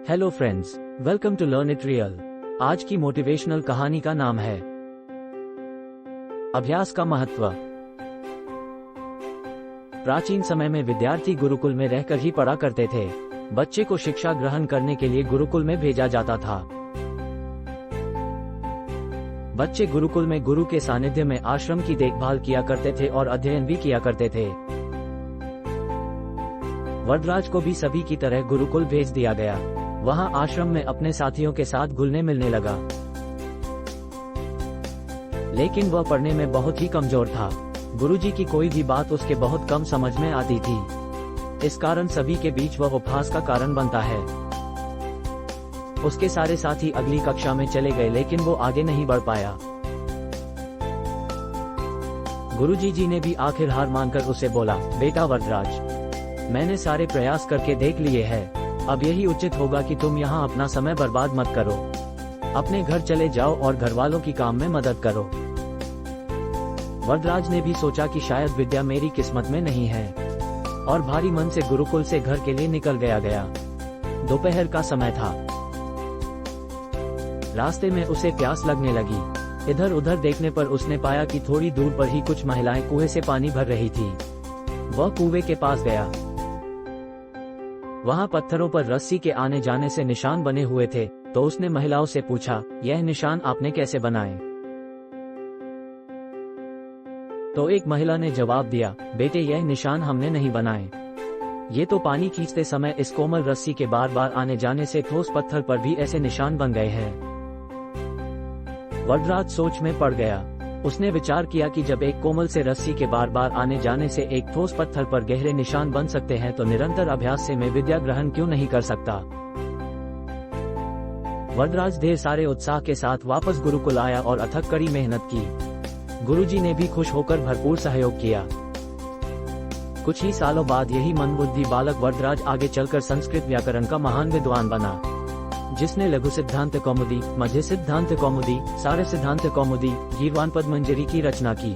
Hello friends, welcome to learn it real. आज की motivational कहानी का नाम है अभ्यास का महत्व। प्राचीन समय में विद्यार्थी गुरुकुल में रहकर ही पढ़ा करते थे। बच्चे को शिक्षा ग्रहण करने के लिए गुरुकुल में भेजा जाता था। बच्चे गुरुकुल में गुरु के सानिध्य में आश्रम की देखभाल किया करते थे और अध्ययन भी किया करते थे। वरदराज को भी सभी की तरह गुरुकुल भेज दिया गया। वहां आश्रम में अपने साथियों के साथ घुलने मिलने लगा, लेकिन वह पढ़ने में बहुत ही कमजोर था। गुरुजी की कोई भी बात उसके बहुत कम समझ में आती थी। इस कारण सभी के बीच वह उपहास का कारण बनता है। उसके सारे साथी अगली कक्षा में चले गए, लेकिन वो आगे नहीं बढ़ पाया। गुरुजी जी ने भी आखिर हार मानकर उसे बोला, बेटा वरदराज, मैंने सारे प्रयास करके देख लिए हैं। अब यही उचित होगा कि तुम यहाँ अपना समय बर्बाद मत करो। अपने घर चले जाओ और घर वालों की काम में मदद करो। वरदराज ने भी सोचा कि शायद विद्या मेरी किस्मत में नहीं है, और भारी मन से गुरुकुल से घर के लिए निकल गया। दोपहर का समय था। रास्ते में उसे प्यास लगने लगी। इधर उधर देखने पर उसने पाया कि थोड़ी दूर पर ही कुछ महिलाएं कुएं से पानी भर रही थी। वह कुएं के पास गया। वहां पत्थरों पर रस्सी के आने जाने से निशान बने हुए थे, तो उसने महिलाओं से पूछा, यह निशान आपने कैसे बनाए? तो एक महिला ने जवाब दिया, बेटे, यह निशान हमने नहीं बनाए। ये तो पानी खींचते समय इस कोमल रस्सी के बार बार आने जाने से ठोस पत्थर पर भी ऐसे निशान बन गए हैं। वरदराज सोच में पड़ गया। उसने विचार किया कि जब एक कोमल से रस्सी के बार बार आने जाने से एक ठोस पत्थर पर गहरे निशान बन सकते हैं, तो निरंतर अभ्यास से मैं विद्या ग्रहण क्यों नहीं कर सकता। वरदराज ढेर सारे उत्साह के साथ वापस गुरुकुल आया और अथक कड़ी मेहनत की। गुरुजी ने भी खुश होकर भरपूर सहयोग किया। कुछ ही सालों बाद यही मंदबुद्धि बालक वरदराज आगे चलकर संस्कृत व्याकरण का महान विद्वान बना, जिसने लघु सिद्धांत कौमुदी, मध्य सिद्धांत कौमुदी, सार सिद्धांत कौमुदी, गीर्वाण पद्मंजरी की रचना की।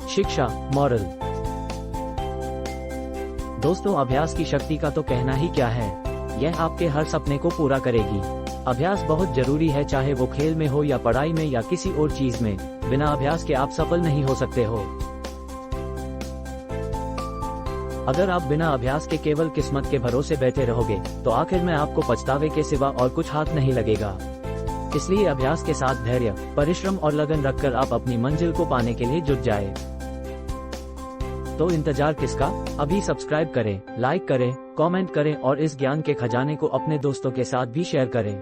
शिक्षा, मॉरल। दोस्तों, अभ्यास की शक्ति का तो कहना ही क्या है। यह आपके हर सपने को पूरा करेगी। अभ्यास बहुत जरूरी है, चाहे वो खेल में हो या पढ़ाई में या किसी और चीज में। बिना अभ्यास के आप सफल नहीं हो सकते हो। अगर आप बिना अभ्यास के केवल किस्मत के भरोसे बैठे रहोगे, तो आखिर में आपको पछतावे के सिवा और कुछ हाथ नहीं लगेगा। इसलिए अभ्यास के साथ धैर्य, परिश्रम और लगन रखकर आप अपनी मंजिल को पाने के लिए जुट जाए। तो इंतजार किसका? अभी सब्सक्राइब करें, लाइक करें, कमेंट करें और इस ज्ञान के खजाने को अपने दोस्तों के साथ भी शेयर करें।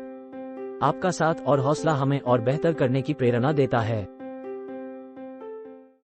आपका साथ और हौसला हमें और बेहतर करने की प्रेरणा देता है।